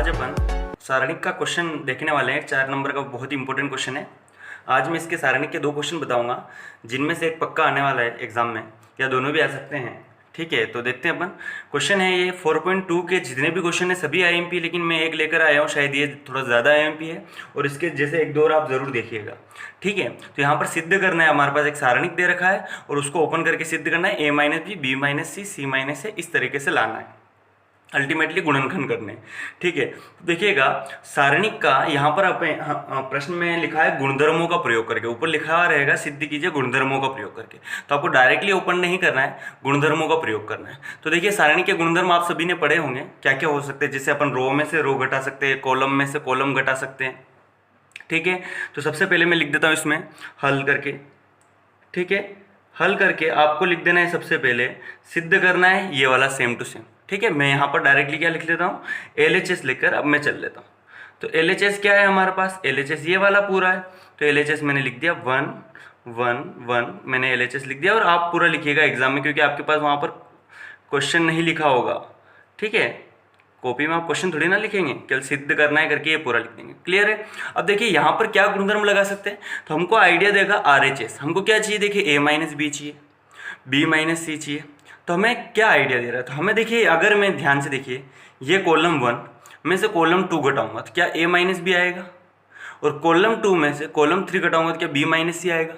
आज अपन सारणिक का क्वेश्चन देखने वाले हैं। 4 नंबर का बहुत ही इंपॉर्टेंट क्वेश्चन है। आज मैं इसके सारणिक के 2 क्वेश्चन बताऊंगा, जिनमें से एक पक्का आने वाला है एग्जाम में, या दोनों भी आ सकते हैं। ठीक है, तो देखते हैं अपन। क्वेश्चन है ये 4.2 के जितने भी क्वेश्चन है सभी आईएमपी, लेकिन मैं एक लेकर आया हूँ, शायद ये थोड़ा ज़्यादा आईएमपी है और इसके जैसे 1-2 और आप ज़रूर देखिएगा। ठीक है, तो यहाँ पर सिद्ध करना है, हमारे पास एक सारणिक दे रखा है और उसको ओपन करके सिद्ध करना है। a-b, b-c, c-a इस तरीके से लाना है, अल्टीमेटली गुणनखंड करने। ठीक है, तो देखिएगा सारणिक का यहाँ पर प्रश्न में लिखा है गुणधर्मों का प्रयोग करके, ऊपर लिखा रहेगा सिद्ध कीजिए गुणधर्मों का प्रयोग करके। तो आपको डायरेक्टली ओपन नहीं करना है, गुणधर्मों का प्रयोग करना है। तो देखिए सारणिक के गुणधर्म आप सभी ने पढ़े होंगे, क्या क्या हो सकते हैं। जैसे अपन रो में से रो घटा सकते हैं, कॉलम में से कॉलम घटा सकते हैं। ठीक है, तो सबसे पहले मैं लिख देता हूँ इसमें हल करके। ठीक है, हल करके आपको लिख देना है, सबसे पहले सिद्ध करना है ये वाला सेम टू सेम। ठीक है, मैं यहाँ पर डायरेक्टली क्या लिख लेता हूँ, LHS लिखकर अब मैं चल लेता हूँ। तो LHS क्या है हमारे पास, LHS ये वाला पूरा है। तो LHS मैंने लिख दिया 1 1 1, मैंने LHS लिख दिया। और आप पूरा लिखिएगा एग्जाम में, क्योंकि आपके पास वहाँ पर क्वेश्चन नहीं लिखा होगा। ठीक है, कॉपी में आप क्वेश्चन थोड़ी ना लिखेंगे, केवल सिद्ध करना है करके ये पूरा लिख देंगे। क्लियर है। अब देखिए यहाँ पर क्या गुणधर्म लगा सकते हैं, तो हमको आइडिया देगा RHS। हमको क्या चाहिए, देखिए a-b चाहिए, b-c चाहिए। तो हमें क्या आइडिया दे रहा है, तो हमें देखिए, अगर मैं ध्यान से देखिए, ये कॉलम 1 में से कॉलम 2 घटाऊंगा तो क्या a-b आएगा, और कॉलम 2 में से कॉलम 3 घटाऊंगा तो क्या b-c आएगा,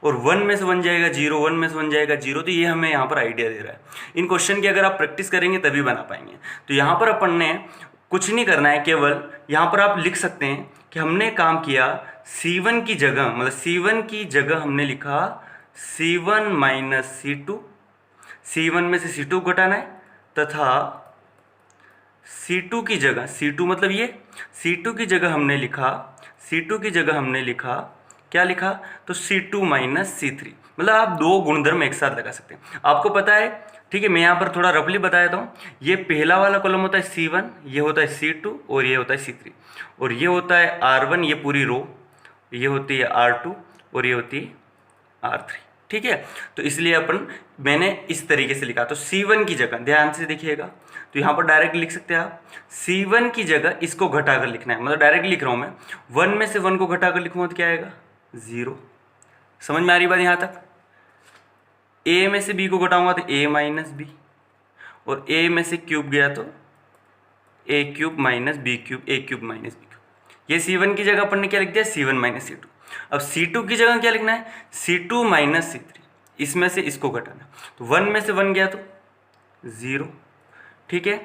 और 1 में से 1 जाएगा 0, 1 में से 1 जाएगा 0। तो ये हमें यहाँ पर आइडिया दे रहा है। इन क्वेश्चन की अगर आप प्रैक्टिस करेंगे तभी बना पाएंगे। तो यहाँ पर अपन ने कुछ नहीं करना है, केवल यहाँ पर आप लिख सकते हैं कि हमने काम किया C1 की जगह, मतलब C1 की जगह हमने लिखा C1 - C2। C1 में से C2 घटाना है, तथा C2 की जगह, C2 मतलब ये, C2 की जगह हमने लिखा, C2 की जगह हमने लिखा, क्या लिखा, तो C2 - C3। मतलब आप 2 गुणधर्म एक साथ लगा सकते हैं, आपको पता है। ठीक है, मैं यहाँ पर थोड़ा रफली बता देता हूँ। ये पहला वाला कॉलम होता है C1, ये होता है C2 और ये होता है C3, और ये होता है R1, ये पूरी रो, ये होती है R2 और ये होती है R3। ठीक है, तो इसलिए मैंने इस तरीके से लिखा। तो C1 की जगह ध्यान से देखिएगा, तो यहाँ पर डायरेक्ट लिख सकते हैं आप, C1 की जगह इसको घटाकर लिखना है। मतलब डायरेक्ट लिख रहा हूँ मैं, 1 में से 1 को घटाकर लिखूँगा तो क्या आएगा, 0। समझ में आ रही बात यहाँ तक। A में से B को घटाऊंगा तो a-b, और A में से क्यूब गया तो a³ - b³, a³ - b³। ये C1 की जगह अपन ने क्या लिख दिया, C1 - C2। अब C2 की जगह क्या लिखना है, C2 - C3। इसमें से इसको घटाना, तो 1 में से 1 गया तो 0। ठीक है,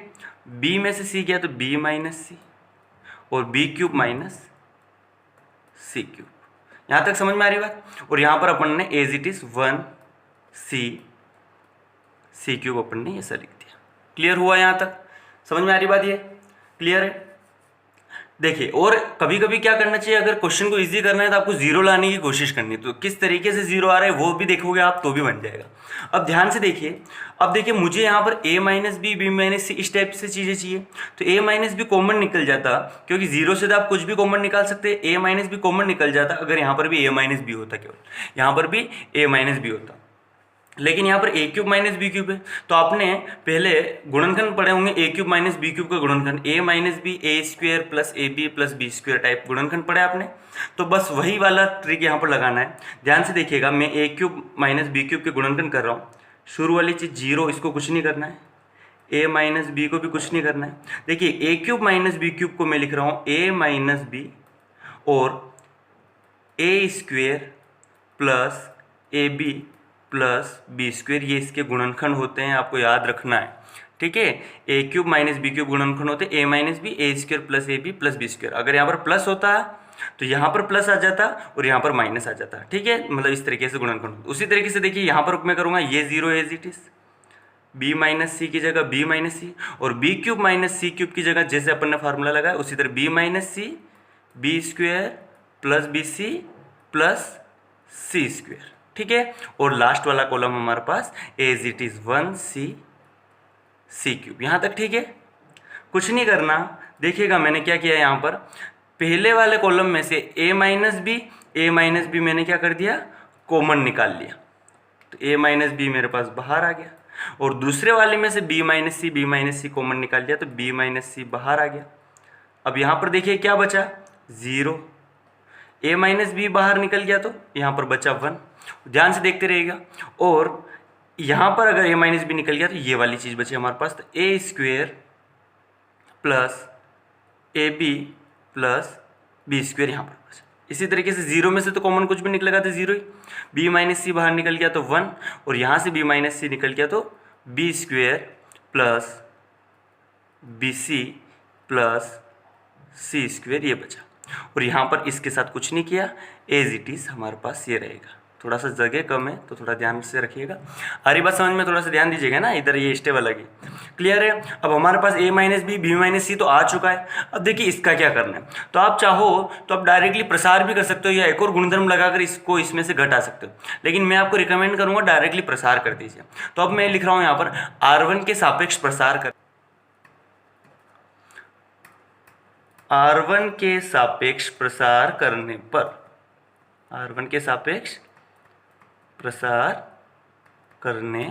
B में से C गया तो b - c, और b³ - c³। यहाँ तक समझ में आ रही बात। और यहाँ पर अपन ने एज इट इज 1 c³ अपन ने ऐसा लिख दिया। क्लियर हुआ यहाँ तक, समझ में आ रही बात, ये क्लियर है। देखिए, और कभी कभी क्या करना चाहिए, अगर क्वेश्चन को इजी करना है तो आपको 0 लाने की कोशिश करनी है। तो किस तरीके से 0 आ रहा है वो भी देखोगे आप तो भी बन जाएगा। अब ध्यान से देखिए, अब देखिए मुझे यहाँ पर a-b, b-c इस टाइप से चीज़ें चाहिए। तो a-b कॉमन निकल जाता, क्योंकि 0 से तो आप कुछ भी कॉमन निकाल सकते हैं। a-b कॉमन निकल जाता अगर यहाँ पर भी a-b होता, केवल यहाँ पर भी a-b होता। लेकिन यहाँ पर a³ - b³ है, तो आपने पहले गुणनखंड पढ़े होंगे, a³ - b³ का गुणनखंड, a-b a² + ab + b² type गुणनखंड पढ़े आपने। तो बस वही वाला ट्रिक यहाँ पर लगाना है। ध्यान से देखिएगा, मैं a³ - b³ के गुणनखंड कर रहा हूँ। शुरू वाली चीज़ 0, इसको कुछ नहीं करना है, a - b को भी कुछ नहीं करना है। देखिए a³ - b³ को मैं लिख रहा हूँ a - b और a² + ab + b², ये इसके गुणनखंड होते हैं, आपको याद रखना है। ठीक है, a³ - b³ गुणनखंड होते हैं a - b a² + ab + b²। अगर यहाँ पर प्लस होता तो यहाँ पर प्लस आ जाता और यहाँ पर माइनस आ जाता। ठीक है, मतलब इस तरीके से गुणनखंड। उसी तरीके से देखिए यहाँ पर मैं करूँगा, ये 0 as it is, b - c की जगह b - c, और b³ - c³ की जगह जैसे अपन ने फार्मूला लगाया उसी तरह b - c b² + bc + c²। ठीक है, और लास्ट वाला कॉलम हमारे पास एज इट इज 1 c³ यहाँ तक। ठीक है, कुछ नहीं करना। देखिएगा मैंने क्या किया, यहाँ पर पहले वाले कॉलम में से a - b मैंने क्या कर दिया, कॉमन निकाल लिया। तो a - b मेरे पास बाहर आ गया, और दूसरे वाले में से b - c कॉमन निकाल दिया तो b - c बाहर आ गया। अब यहाँ पर देखिए क्या बचा, 0। a माइनस बी बाहर निकल गया तो यहाँ पर बचा 1। ध्यान से देखते रहिएगा। और यहाँ पर अगर a माइनस बी निकल गया तो ये वाली चीज़ बची हमारे पास, तो a square plus a b plus b square यहाँ पर बचा। इसी तरीके से 0 में से तो कॉमन कुछ भी निकलेगा तो 0 ही। b माइनस सी बाहर निकल गया तो 1, और यहाँ से b माइनस सी निकल गया तो b square plus b c plus c square ये बचा। और यहाँ पर इसके साथ कुछ नहीं किया, एज इट इज़ हमारे पास ये रहेगा। थोड़ा सा जगह कम है तो थोड़ा ध्यान से रखिएगा। अरे बात समझ में थोड़ा सा ध्यान दीजिएगा ना, इधर ये स्टेप अलग है। क्लियर है। अब हमारे पास a माइनस बी माइनस सी तो आ चुका है। अब देखिए इसका क्या करना है, तो आप चाहो तो आप डायरेक्टली प्रसार भी कर सकते हो या एक और गुणधर्म लगाकर इसको इसमें से घटा सकते हो, लेकिन मैं आपको रिकमेंड करूँगा डायरेक्टली प्रसार कर दीजिए। तो अब मैं लिख रहा हूँ यहाँ पर R1 के सापेक्ष प्रसार कर, R1 के सापेक्ष प्रसार करने पर, R1 के सापेक्ष प्रसार करने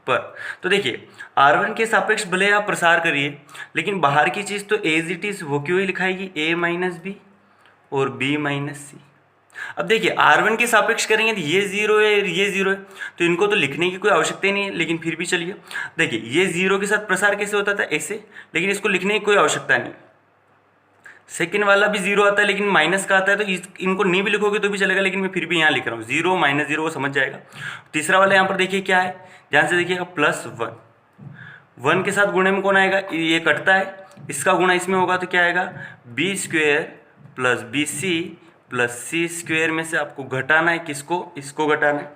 पर, तो देखिए R1 के सापेक्ष भले आप प्रसार करिए, लेकिन बाहर की चीज़ तो एज इट इज़ वो क्यों ही लिखाएगी, a माइनस बी और b माइनस सी। अब देखिए R1 के सापेक्ष करेंगे तो ये 0 है ये 0 है, तो इनको तो लिखने की कोई आवश्यकता ही नहीं है, लेकिन फिर भी चलिए। देखिए ये 0 के साथ प्रसार कैसे होता था, ऐसे, लेकिन इसको लिखने की कोई आवश्यकता नहीं। सेकेंड वाला भी 0 आता है लेकिन माइनस का आता है, तो इनको नहीं भी लिखोगे तो भी चलेगा, लेकिन मैं फिर भी यहाँ लिख रहा हूँ 0 माइनस 0, वो समझ जाएगा। तीसरा वाला यहाँ पर देखिए क्या है, ध्यान से देखिएगा, +1। 1 के साथ गुणे में कौन आएगा, ये कटता है, इसका गुणा इसमें होगा तो क्या आएगा, b square plus b c plus c square में से आपको घटाना है किसको, इसको घटाना है।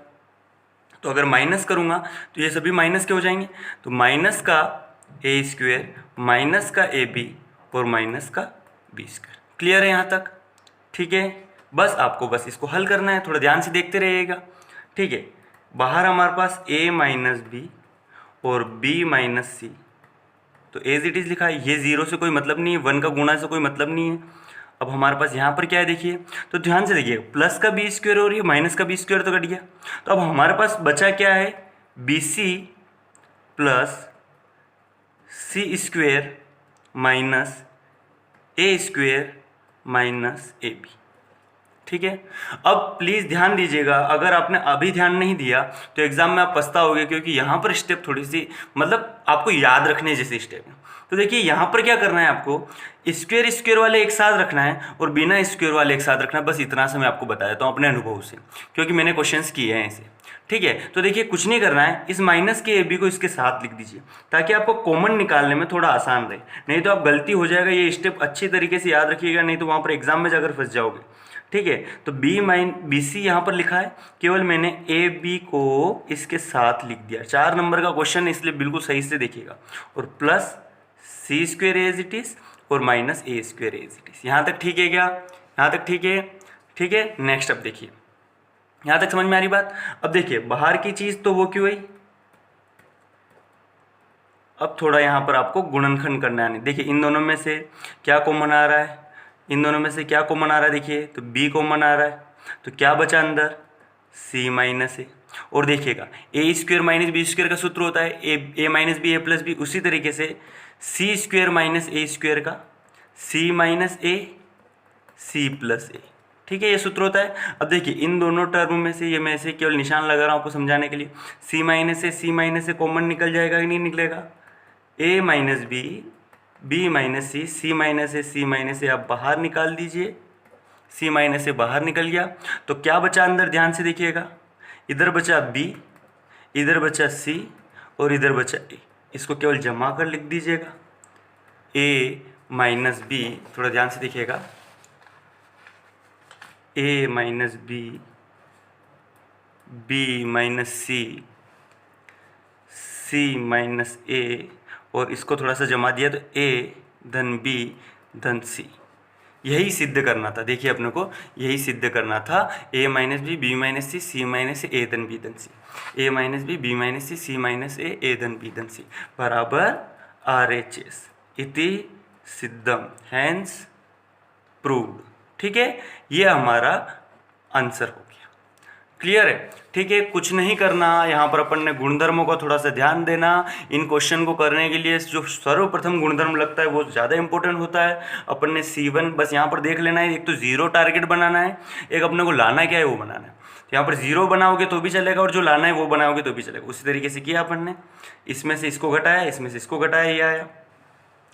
तो अगर माइनस करूँगा तो ये सभी माइनस के हो जाएंगे, तो माइनस का ए स्क्वेयर माइनस का ए बी और माइनस का बी स्क्वायर। क्लियर है यहाँ तक, ठीक है। बस आपको बस इसको हल करना है, थोड़ा ध्यान से देखते रहिएगा, ठीक है। बाहर हमारे पास a माइनस बी और b माइनस सी, तो एज इट इज़ लिखा है, ये 0 से कोई मतलब नहीं है, 1 का गुणा से कोई मतलब नहीं है। अब हमारे पास यहाँ पर क्या है देखिए, तो ध्यान से देखिए, प्लस का बी स्क्वायर और ये माइनस का बी स्क्वायर तो कट गया, तो अब हमारे पास बचा क्या है, b c plus c square minus a square minus a b, ठीक है। अब प्लीज़ ध्यान दीजिएगा, अगर आपने अभी ध्यान नहीं दिया तो एग्जाम में आप पछताओगे, क्योंकि यहाँ पर स्टेप थोड़ी सी मतलब आपको याद रखने जैसे स्टेप है। तो देखिए यहाँ पर क्या करना है, आपको स्क्वेयर स्क्वेयर वाले एक साथ रखना है और बिना स्क्वेयर वाले एक साथ रखना है, बस इतना सा मैं आपको बता देता हूँ अपने अनुभव से, क्योंकि मैंने क्वेश्चंस किए हैं ऐसे, ठीक है। तो देखिए कुछ नहीं करना है, इस माइनस के ए बी को इसके साथ लिख दीजिए ताकि आपको कॉमन निकालने में थोड़ा आसान रहे, नहीं तो आप गलती हो जाएगा। ये स्टेप अच्छी तरीके से याद रखिएगा, नहीं तो वहाँ पर एग्जाम में जाकर फंस जाओगे, ठीक है। तो बी सी यहाँ पर लिखा है, केवल मैंने ए बी को इसके साथ लिख दिया। 4 नंबर का क्वेश्चन है इसलिए बिल्कुल सही से देखिएगा, और plus c square as it is और minus a square as it is. यहाँ तक ठीक है क्या, यहाँ तक ठीक है, ठीक है। नेक्स्ट अब देखिए, यहाँ तक समझ में आ रही बात। अब देखिए बाहर की चीज़ तो वो क्यों है, अब थोड़ा यहाँ पर आपको गुणनखंड करना है। देखिए इन दोनों में से क्या कॉमन आ रहा है, इन दोनों में से क्या कॉमन आ रहा है, देखिए तो b कॉमन आ रहा है, तो क्या बचा अंदर, c माइनस ए। और देखिएगा ए स्क्वेयर माइनस बी स्क्वेयर का सूत्र होता है ए माइनस बी ए प्लस बी, उसी तरीके से सी स्क्वेयर माइनस ए स्क्वेयर का c माइनस ए सी प्लस ए, ठीक है, ये सूत्र होता है। अब देखिए इन दोनों टर्म में से ये मैं ऐसे केवल निशान लगा रहा हूँ आपको समझाने के लिए, c माइनस से कॉमन निकल जाएगा कि नहीं निकलेगा, a minus b b minus c c minus से आप बाहर निकाल दीजिए, सी माइनस से बाहर निकल गया, तो क्या बचा अंदर, ध्यान से देखिएगा, इधर बचा b, इधर बचा c और इधर बचा a। इसको केवल जमा कर लिख दीजिएगा, a माइनस बी, थोड़ा ध्यान से देखिएगा, a minus b b minus c c minus a, और इसको थोड़ा सा जमा दिया तो a धन b धन c। यही सिद्ध करना था, देखिए अपने को यही सिद्ध करना था, a minus b b minus c c minus a धन बी धन c, a minus b b minus c c minus a धन बी धन सी बराबर RHS इति सिद्धम, हैंस प्रूव्ड, ठीक है। ये हमारा आंसर हो गया। क्लियर है? ठीक है, कुछ नहीं करना, यहाँ पर अपन ने गुणधर्मों का थोड़ा सा ध्यान देना। इन क्वेश्चन को करने के लिए जो सर्वप्रथम गुणधर्म लगता है वो ज़्यादा इंपॉर्टेंट होता है। अपन ने C1 बस यहाँ पर देख लेना है, एक तो जीरो टारगेट बनाना है, एक अपने को लाना क्या है वो बनाना है। तो यहाँ पर जीरो बनाओगे तो भी चलेगा और जो लाना है वो बनाओगे तो भी चलेगा। उसी तरीके से किया अपन ने, इसमें से इसको घटाया, इसमें से इसको घटाया, ये आया।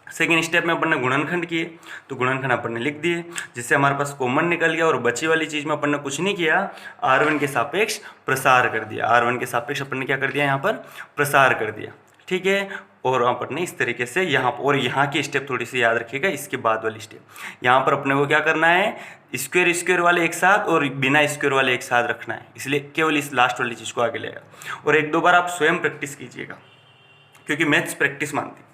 सेकेंड स्टेप में अपन ने गुणनखंड किए, तो गुणनखंड अपन ने लिख दिए, जिससे हमारे पास कॉमन निकल गया। और बची वाली चीज़ में अपन ने कुछ नहीं किया, R1 के सापेक्ष प्रसार कर दिया। R1 के सापेक्ष अपन ने क्या कर दिया, यहाँ पर प्रसार कर दिया। ठीक है, और अपन ने इस तरीके से यहाँ और यहाँ की स्टेप थोड़ी सी याद रखिएगा। इसके बाद वाली स्टेप यहाँ पर अपने को क्या करना है, स्क्वायर स्क्वायर वाले एक साथ और बिना स्क्वायर वाले एक साथ रखना है, इसलिए केवल इस लास्ट वाली चीज़ को आगे लेगा। और एक दो बार आप स्वयं प्रैक्टिस कीजिएगा, क्योंकि मैथ्स प्रैक्टिस मांगती है।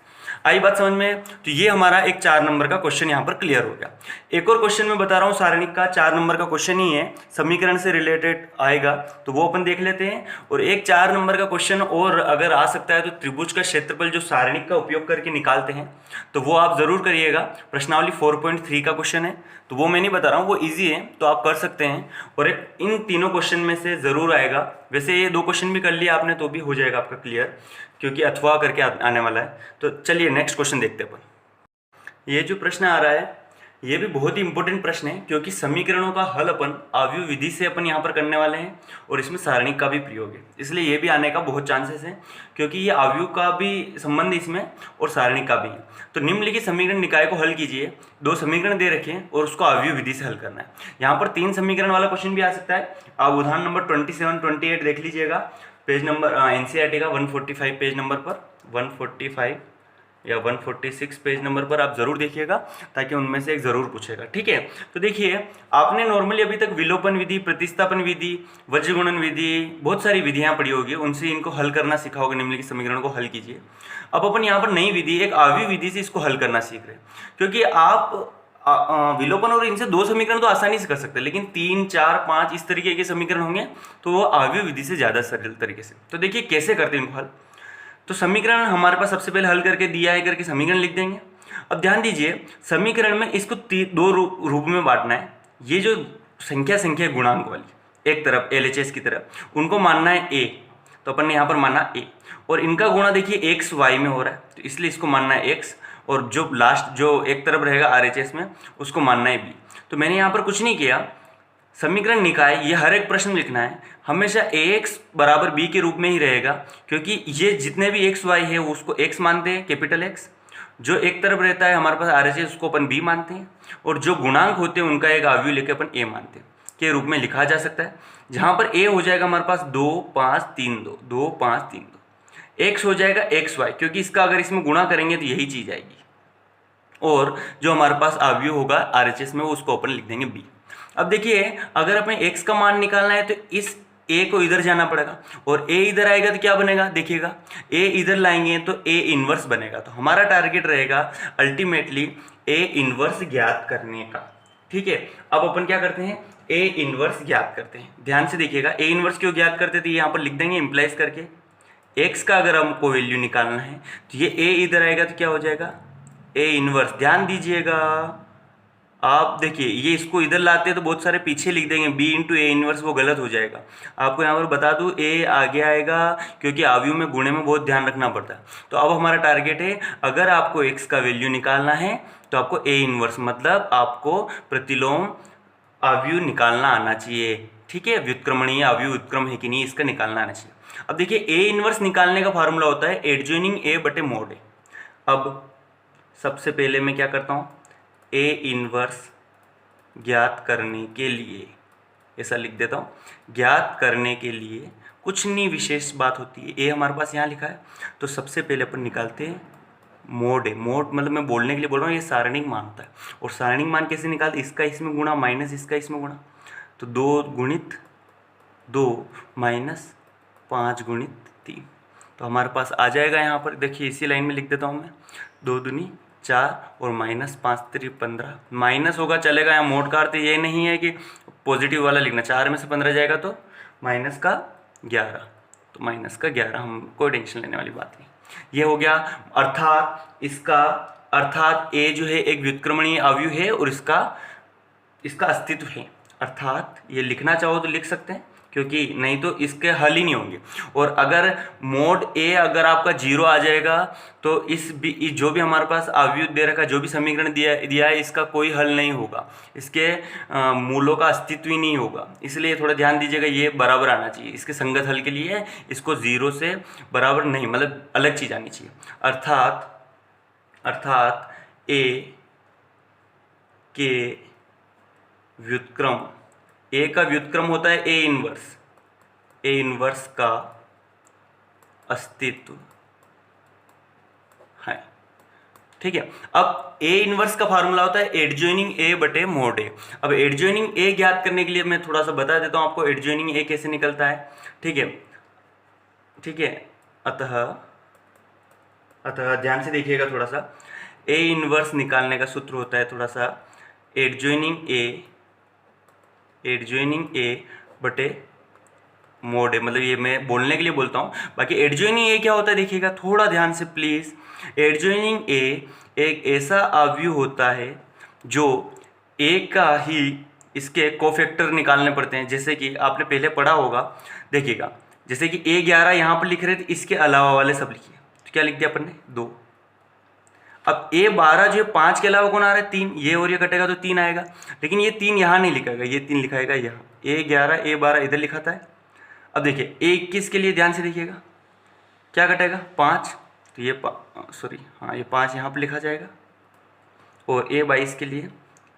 आई बात समझ में? तो ये हमारा एक 4 नंबर का क्वेश्चन यहाँ पर क्लियर हो गया। एक और क्वेश्चन मैं बता रहा हूँ, सारणिक का 4 नंबर का क्वेश्चन ही है, समीकरण से रिलेटेड आएगा, तो वो अपन देख लेते हैं। और एक 4 नंबर का क्वेश्चन और अगर आ सकता है तो त्रिभुज का क्षेत्रफल जो सारणिक का उपयोग करके निकालते हैं, तो वो आप जरूर करिएगा। प्रश्नावली 4.3 का क्वेश्चन है, तो वो मैं नहीं बता रहा हूँ, वो ईजी है, तो आप कर सकते हैं। और एक इन तीनों क्वेश्चन में से जरूर आएगा। वैसे ये 2 क्वेश्चन भी कर लिया आपने तो भी हो जाएगा आपका क्लियर, क्योंकि अथवा करके आने वाला है। तो चलिए नेक्स्ट क्वेश्चन देखते हैं अपन। ये जो प्रश्न आ रहा है ये भी बहुत ही इंपॉर्टेंट प्रश्न है, क्योंकि समीकरणों का हल अपन आव्यूह विधि से अपन यहाँ पर करने वाले हैं और इसमें सारणिक का भी प्रयोग है, इसलिए ये भी आने का बहुत चांसेस है, क्योंकि ये आव्यूह का भी संबंध इसमें और सारणिक का भी है। तो निम्नलिखित समीकरण निकाय को हल कीजिए। 2 समीकरण दे रखे हैं और उसको आव्यूह विधि से हल करना है। यहाँ पर 3 समीकरण वाला क्वेश्चन भी आ सकता है। आप उदाहरण नंबर 27, 28 देख लीजिएगा, पेज नंबर NCERT का 145 पेज नंबर पर, 145 या 146 पेज नंबर पर आप जरूर देखिएगा, ताकि उनमें से एक जरूर पूछेगा। ठीक है, तो देखिए आपने नॉर्मली अभी तक विलोपन विधि, प्रतिस्थापन विधि, वज्रगुणन विधि, बहुत सारी विधियां पढ़ी होगी, उनसे इनको हल करना सीखा होगा। निम्नलिखित समीकरणों को हल कीजिए। अब अपन यहाँ पर नई विधि, एक आव्यूह विधि से इसको हल करना सीख रहे हैं, क्योंकि आप विलोपन और इनसे 2 समीकरण तो आसानी से कर सकते हैं, लेकिन 3, 4, 5 इस तरीके के समीकरण होंगे तो वो आव्यूह विधि से ज़्यादा सरल तरीके से। तो देखिए कैसे करते हैं इनको हल। तो समीकरण हमारे पास सबसे पहले हल करके दिया है करके समीकरण लिख देंगे। अब ध्यान दीजिए, समीकरण में इसको 2 रूप में बांटना है। ये जो संख्या गुणांक वाली एक तरफ LHS की तरफ, उनको मानना है A, तो अपन ने यहाँ पर माना A। और इनका गुणा देखिए x y में हो रहा है, तो इसलिए इसको मानना है x, और जो लास्ट जो एक तरफ रहेगा RHS में उसको मानना है B। तो मैंने यहाँ पर कुछ नहीं किया, समीकरण निकाय ये हर एक प्रश्न लिखना है हमेशा AX बराबर B के रूप में ही रहेगा, क्योंकि ये जितने भी x y है उसको x मानते हैं, कैपिटल X। जो एक तरफ रहता है हमारे पास RHS उसको अपन B मानते हैं, और जो गुणांक होते हैं उनका एक आव्यूह लेके अपन A मानते हैं के रूप में लिखा जा सकता है। जहाँ पर A हो जाएगा हमारे पास 2, 5, 3, 2, 2, 5, 3, 2। X हो जाएगा XY, क्योंकि इसका अगर इसमें गुणा करेंगे तो यही चीज़ आएगी, और जो हमारे पास आव्यूह होगा RHS में उसको अपन लिख देंगे B। अब देखिए अगर अपने x का मान निकालना है तो इस a को इधर जाना पड़ेगा, और a इधर आएगा तो क्या बनेगा, देखिएगा a इधर लाएंगे तो a इनवर्स बनेगा। तो हमारा टारगेट रहेगा अल्टीमेटली a इनवर्स ज्ञात करने का। ठीक है, अब अपन क्या करते हैं, a इनवर्स ज्ञात करते हैं। ध्यान से देखिएगा, a इनवर्स क्यों ज्ञात करते हैं तो यहाँ पर लिख देंगे इम्प्लाइज करके। x का अगर हमको वैल्यू निकालना है तो ये a इधर आएगा तो क्या हो जाएगा, a इनवर्स। ध्यान दीजिएगा, आप देखिए ये इसको इधर लाते हैं तो बहुत सारे पीछे लिख देंगे b इंटू ए इनवर्स, वो गलत हो जाएगा। आपको यहाँ पर बता दूँ a आगे आएगा, क्योंकि आव्यूह में गुणे में बहुत ध्यान रखना पड़ता है। तो अब हमारा टारगेट है, अगर आपको x का वैल्यू निकालना है तो आपको a इनवर्स मतलब आपको प्रतिलोम आव्यूह निकालना आना चाहिए। ठीक है, व्युत्क्रमणीय आव्यूह व्युत्क्रम है कि नहीं इसका निकालना आना चाहिए। अब देखिए a इनवर्स निकालने का फार्मूला होता है एडजॉइनिंग a बटे मोड a। अब सबसे पहले मैं क्या करता हूँ, a इनवर्स ज्ञात करने के लिए ऐसा लिख देता हूँ, ज्ञात करने के लिए कुछ नहीं विशेष बात होती है, a हमारे पास यहाँ लिखा है, तो सबसे पहले अपन निकालते हैं मोड है। मोड मतलब मैं बोलने के लिए बोल रहा हूँ, ये सारणिक मान होता है। और सारणिक मान कैसे निकालते, इसका इसमें गुणा माइनस इसका इसमें गुणा, तो 2 गुणित 2 माइनस 5 गुणित 3, तो हमारे पास आ जाएगा। यहाँ पर देखिए इसी लाइन में लिख देता हूँ मैं, 2 दूनी 4 और माइनस 5 3 15। माइनस होगा चलेगा, यहाँ मोड का अर्थ ये नहीं है कि पॉजिटिव वाला लिखना, 4 में से 15 जाएगा तो माइनस का 11, तो माइनस का 11, हम कोई टेंशन लेने वाली बात नहीं। ये हो गया, अर्थात a जो है एक व्युत्क्रमणीय आव्यूह है और इसका अस्तित्व है। अर्थात ये लिखना चाहो तो लिख सकते हैं, क्योंकि नहीं तो इसके हल ही नहीं होंगे। और अगर मोड ए अगर आपका 0 आ जाएगा तो जो भी हमारे पास अवयव दे रखा है, जो भी समीकरण दिया है, इसका कोई हल नहीं होगा, इसके मूलों का अस्तित्व ही नहीं होगा। इसलिए थोड़ा ध्यान दीजिएगा, ये बराबर आना चाहिए। इसके संगत हल के लिए इसको 0 से बराबर नहीं, मतलब अलग चीज आनी चाहिए। अर्थात ए के व्युत्क्रम, ए का व्युत्क्रम होता है ए इनवर्स का अस्तित्व है। ठीक है। अब ए इनवर्स का फार्मूला होता है एडजॉइनिंग ए बटे मोड ए। अब एडजॉइनिंग ए ज्ञात करने के लिए मैं थोड़ा सा बता देता हूं आपको एडजॉइनिंग ए कैसे निकलता है। ठीक है। अतः ध्यान से देखिएगा थोड़ा सा, ए इनवर्स निकालने का सूत्र होता है थोड़ा सा एडजॉइनिंग ए बटे मोड ए। मतलब ये मैं बोलने के लिए बोलता हूँ, बाकी एडजॉइनिंग ए क्या होता है देखिएगा थोड़ा ध्यान से प्लीज। एडजॉइनिंग ए एक ऐसा अवयव होता है जो ए का ही इसके कोफैक्टर निकालने पड़ते हैं। जैसे कि आपने पहले पढ़ा होगा, देखिएगा जैसे कि A11 यहाँ पर लिख रहे थे, इसके अलावा वाले सब लिखिए, तो क्या लिख दिया अपन ने 2। अब A12 जो है 5 के अलावा कौन आ रहा है 3, ये और ये कटेगा तो 3 आएगा, लेकिन ये 3 यहाँ नहीं लिखाएगा, ये 3 लिखाएगा यहाँ। A11 A12 इधर लिखाता है। अब देखिए A21 के लिए ध्यान से देखिएगा, क्या कटेगा 5, तो ये ये 5 यहाँ पर लिखा जाएगा। और A22 के लिए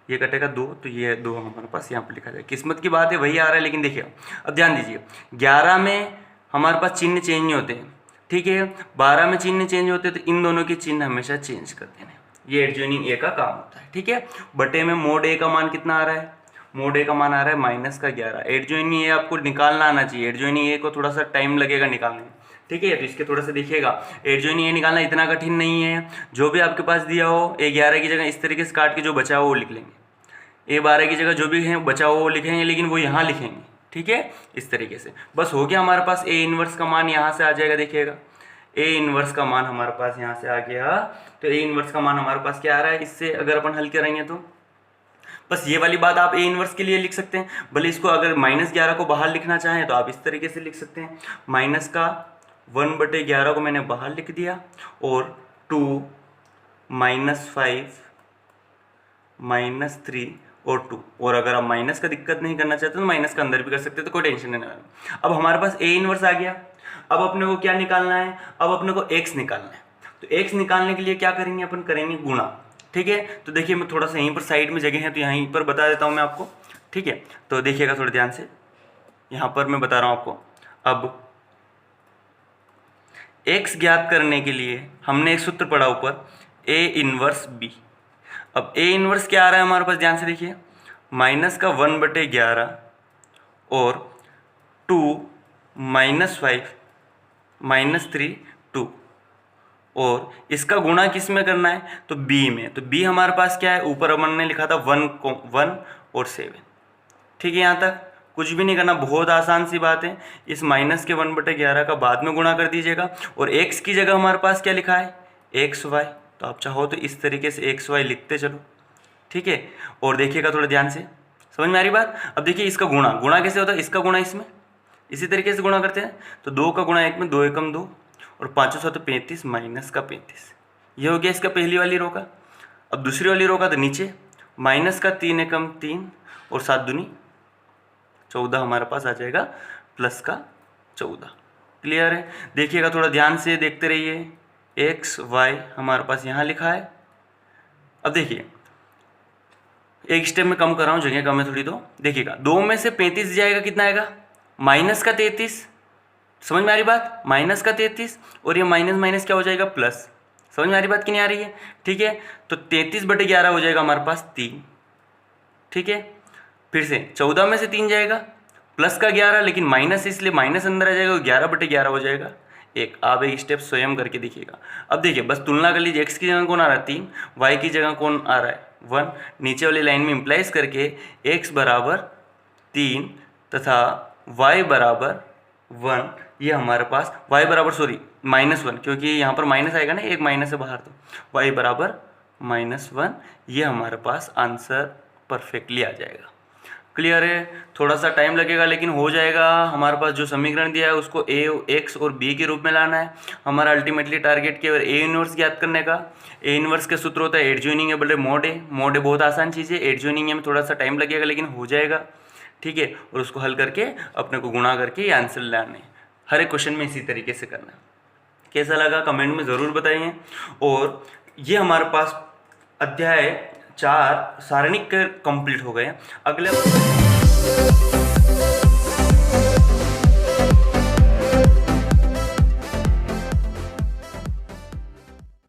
ये कटेगा 2, तो ये 2 हमारे पास यहाँ पर लिखा जाएगा। किस्मत की बात है वही आ रहा है, लेकिन देखिए अब ध्यान दीजिए 11 में हमारे पास चिन्ह चेंज नहीं होते हैं, ठीक है। 12 में चिन्ह चेंज होते हैं, तो इन दोनों के चिन्ह हमेशा चेंज कर देने, ये एडजॉइनिंग ए का काम होता है। ठीक है। बटे में मोड ए का मान कितना आ रहा है, मोड ए का मान आ रहा है -11। एडजॉइनिंग ए आपको निकालना आना चाहिए, एडजॉइनिंग ए को थोड़ा सा टाइम लगेगा निकालने में। ठीक है, तो इसके थोड़ा सा देखिएगा, एडजॉइनिंग ए निकालना इतना कठिन नहीं है। जो भी आपके पास दिया हो A11 की जगह इस तरीके से काट के जो बचा हो वो लिख लेंगे, A12 की जगह जो भी है बचा हो वो लिखेंगे, लेकिन वो यहाँ लिखेंगे। ठीक है, इस तरीके से बस हो गया हमारे पास। ए इनवर्स का मान यहाँ से आ जाएगा, देखिएगा ए इनवर्स का मान हमारे पास यहाँ से आ गया। तो ए इनवर्स का मान हमारे पास क्या आ रहा है, इससे अगर अपन हल करेंगे तो बस ये वाली बात आप ए इनवर्स के लिए लिख सकते हैं। भले इसको अगर -11 को बाहर लिखना चाहें तो आप इस तरीके से लिख सकते हैं, माइनस का 1/11 को मैंने बाहर लिख दिया, और 2 -5 -3 और 2। और अगर आप माइनस का दिक्कत नहीं करना चाहते तो माइनस का अंदर भी कर सकते, तो कोई टेंशन नहीं लेना। अब हमारे पास ए इनवर्स आ गया। अब अपने को क्या निकालना है, अब अपने को x निकालना है। तो x निकालने के लिए क्या करेंगे, अपन करेंगे गुणा। ठीक है, तो देखिए मैं थोड़ा सा यहीं पर साइड में जगह है तो यहीं पर बता देता हूँ मैं आपको। ठीक है, तो देखिएगा थोड़ा ध्यान से, यहाँ पर मैं बता रहा हूँ आपको। अब x ज्ञात करने के लिए हमने एक सूत्र पढ़ा ऊपर, a इनवर्स b। अब a इनवर्स क्या आ रहा है हमारे पास, ध्यान से देखिए, -1/11 और 2 -5 -3 2, और इसका गुणा किस में करना है, तो b में। तो b हमारे पास क्या है, ऊपर अपन ने लिखा था 1 और 7। ठीक है, यहाँ तक कुछ भी नहीं करना, बहुत आसान सी बात है। इस -1/11 का बाद में गुणा कर दीजिएगा, और x की जगह हमारे पास क्या लिखा है, xy। तो आप चाहो तो इस तरीके से xy लिखते चलो। ठीक है, और देखिएगा थोड़ा ध्यान से, समझ में आ रही बात। अब देखिए इसका गुणा कैसे होता है, इसका गुणा इसमें इसी तरीके से गुणा करते हैं। तो 2 का गुणा 1 में, 2 एकम 2 और 5 7 35 माइनस का 35। ये हो गया इसका पहली वाली रो का। अब दूसरी वाली रो का तो नीचे माइनस का 3 एकम 3 और 7 दूनी 14 हमारे पास आ जाएगा, प्लस का 14। क्लियर है, देखिएगा थोड़ा ध्यान से देखते रहिए। एक्स वाई हमारे पास यहाँ लिखा है। अब देखिए एक स्टेप में कम कर रहा हूँ, जगह कम है थोड़ी, तो देखिएगा 2 में से 35 जाएगा, कितना आएगा, माइनस का 33। समझ में आ रही बात, माइनस का 33, और ये माइनस माइनस क्या हो जाएगा, प्लस। समझ में आ रही बात कि नहीं आ रही है। ठीक है, तो 33/11 हो जाएगा हमारे पास 3। ठीक है, फिर से 14 में से 3 जाएगा, प्लस का 11, लेकिन माइनस इसलिए माइनस अंदर आ जाएगा, 11/11 हो जाएगा 1। आप एक स्टेप स्वयं करके देखिएगा। अब देखिए बस तुलना कर लीजिए, x की जगह कौन आ रहा है 3, y की जगह कौन आ रहा है 1। नीचे वाली लाइन में इम्प्लाइज करके x बराबर 3 तथा y बराबर 1, ये हमारे पास y बराबर -1, क्योंकि यहाँ पर माइनस आएगा ना, एक माइनस से बाहर, तो y बराबर -1, ये हमारे पास आंसर परफेक्टली आ जाएगा। क्लियर है? थोड़ा सा टाइम लगेगा लेकिन हो जाएगा। हमारे पास जो समीकरण दिया है उसको ए एक्स और बी के रूप में लाना है। हमारा अल्टीमेटली टारगेट केवल ए इनवर्स ज्ञात करने का। ए इनवर्स का सूत्र होता है एडजॉइनिंग ए बटे मोड ए। मोड ए बहुत आसान चीज़ है, एडजॉइनिंग ए में थोड़ा सा टाइम लगेगा लेकिन हो जाएगा, ठीक है। और उसको हल करके अपने को गुणा करके ये आंसर लाने। हर एक क्वेश्चन में इसी तरीके से करना। कैसा लगा कमेंट में ज़रूर बताइए। और ये हमारे पास अध्याय 4 सारणिक कंप्लीट हो गए। अगले